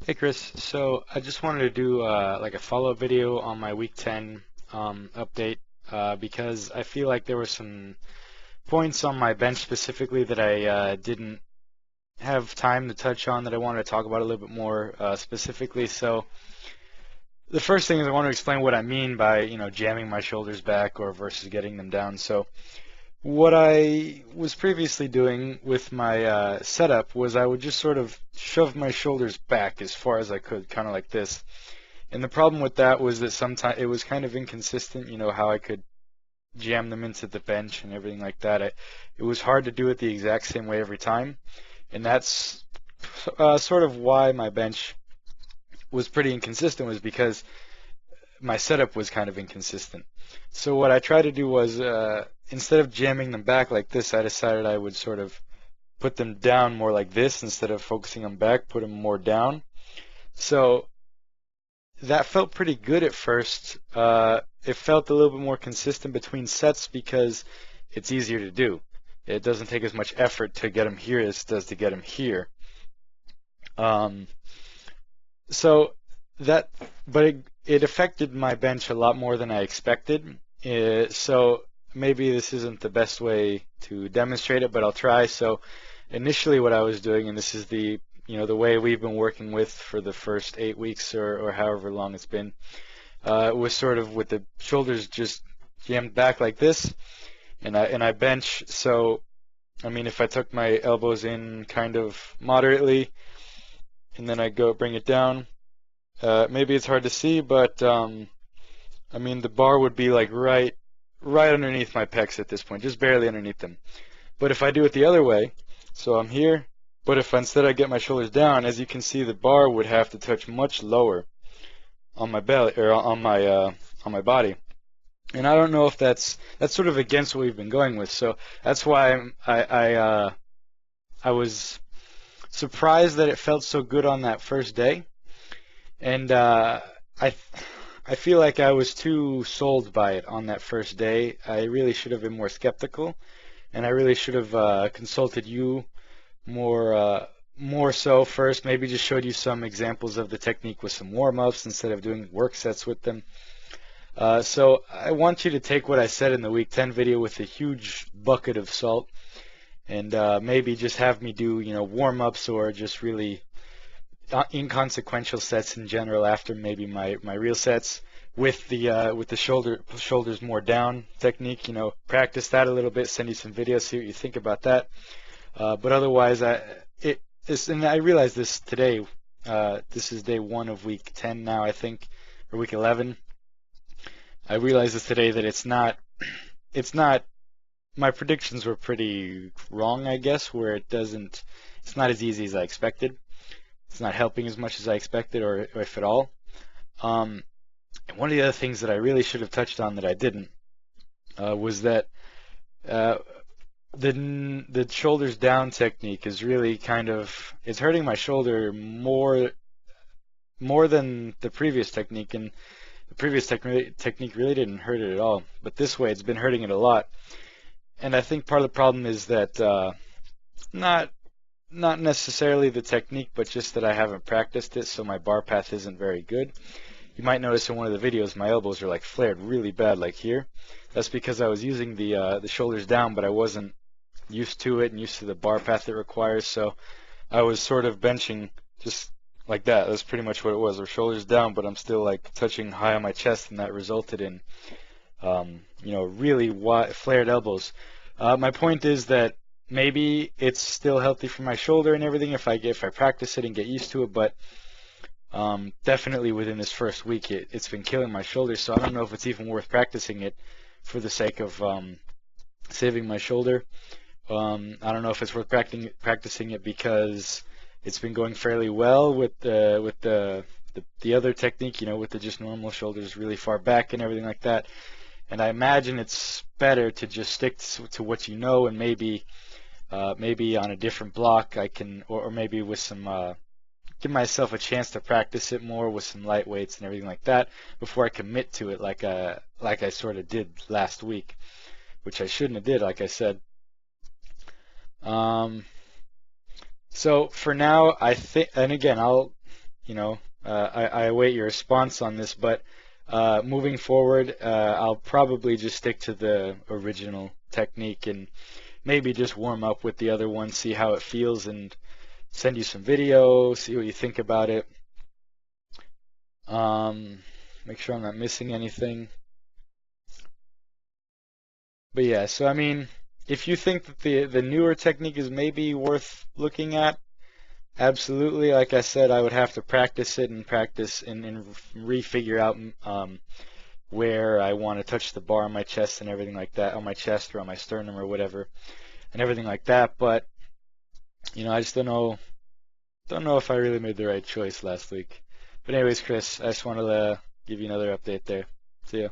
Hey Chris, so I just wanted to do like a follow-up video on my week 10 update because I feel like there were some points on my bench specifically that I didn't have time to touch on that I wanted to talk about a little bit more specifically. So the first thing is I want to explain what I mean by, jamming my shoulders back or versus getting them down. So what I was previously doing with my setup was I would just sort of shove my shoulders back as far as I could, kind of like this. And the problem with that was that sometimes it was kind of inconsistent, how I could jam them into the bench and everything like that. It was hard to do it the exact same way every time. And that's sort of why my bench was pretty inconsistent, was because my setup was kind of inconsistent. So what I tried to do was instead of jamming them back like this, I decided I would sort of put them down more like this instead of focusing them back, put them more down. So that felt pretty good at first. It felt a little bit more consistent between sets because it's easier to do. It doesn't take as much effort to get them here as it does to get them here. Um, so that, but it affected my bench a lot more than I expected. So maybe this isn't the best way to demonstrate it, but I'll try. So initially what I was doing, and this is the way we've been working with for the first 8 weeks or however long it's been, was sort of with the shoulders just jammed back like this, and I bench. So I mean, if I tuck my elbows in kind of moderately, and then I go bring it down, maybe it's hard to see, but I mean the bar would be like right underneath my pecs at this point, just barely underneath them. But if I do it the other way, so I'm here, but if instead I get my shoulders down, as you can see, the bar would have to touch much lower on my belly or on my body. And I don't know if that's sort of against what we've been going with. So that's why I was surprised that it felt so good on that first day. And I feel like I was too sold by it on that first day. I really should have been more skeptical, and I really should have consulted you more so first. Maybe just showed you some examples of the technique with some warm-ups instead of doing work sets with them. So I want you to take what I said in the week 10 video with a huge bucket of salt, and maybe just have me do warm-ups or just really inconsequential sets in general after maybe my real sets with the shoulders more down technique. Practice that a little bit, send you some videos, see what you think about that. But otherwise, and I realized this today. This is day 1 of week 10 now, I think, or week 11. I realized this today that it's not. My predictions were pretty wrong, I guess, where it's not as easy as I expected. It's not helping as much as I expected, or if at all. And one of the other things that I really should have touched on that I didn't was that the shoulders down technique is really it's hurting my shoulder more than the previous technique, and the previous technique really didn't hurt it at all. But this way, it's been hurting it a lot. And I think part of the problem is that not necessarily the technique, but just that I haven't practiced it, so my bar path isn't very good. You might notice in one of the videos my elbows are like flared really bad, like here. That's because I was using the shoulders down, but I wasn't used to it and used to the bar path it requires. So I was sort of benching just like that. That's pretty much what it was. Or shoulders down, but I'm still like touching high on my chest, and that resulted in really wide, flared elbows. My point is that maybe it's still healthy for my shoulder and everything if I practice it and get used to it, but definitely within this first week it's been killing my shoulder. So I don't know if it's even worth practicing it for the sake of saving my shoulder. I don't know if it's worth practicing it because it's been going fairly well with the other technique, with the just normal shoulders really far back and everything like that. And I imagine it's better to just stick to what you know, and maybe on a different block I can, or maybe with some give myself a chance to practice it more with some light weights and everything like that before I commit to it like I sort of did last week, which I shouldn't have did, like I said. So for now, I think, and again, I await your response on this, but moving forward, I'll probably just stick to the original technique and maybe just warm up with the other one, see how it feels, and send you some video, see what you think about it. Make sure I'm not missing anything. But yeah, so I mean, if you think that the newer technique is maybe worth looking at, absolutely. Like I said, I would have to practice it and practice and refigure out where I want to touch the bar on my chest and everything like that, on my chest or on my sternum or whatever, and everything like that. But I just don't know if I really made the right choice last week. But anyways, Chris, I just wanted to give you another update there. See ya.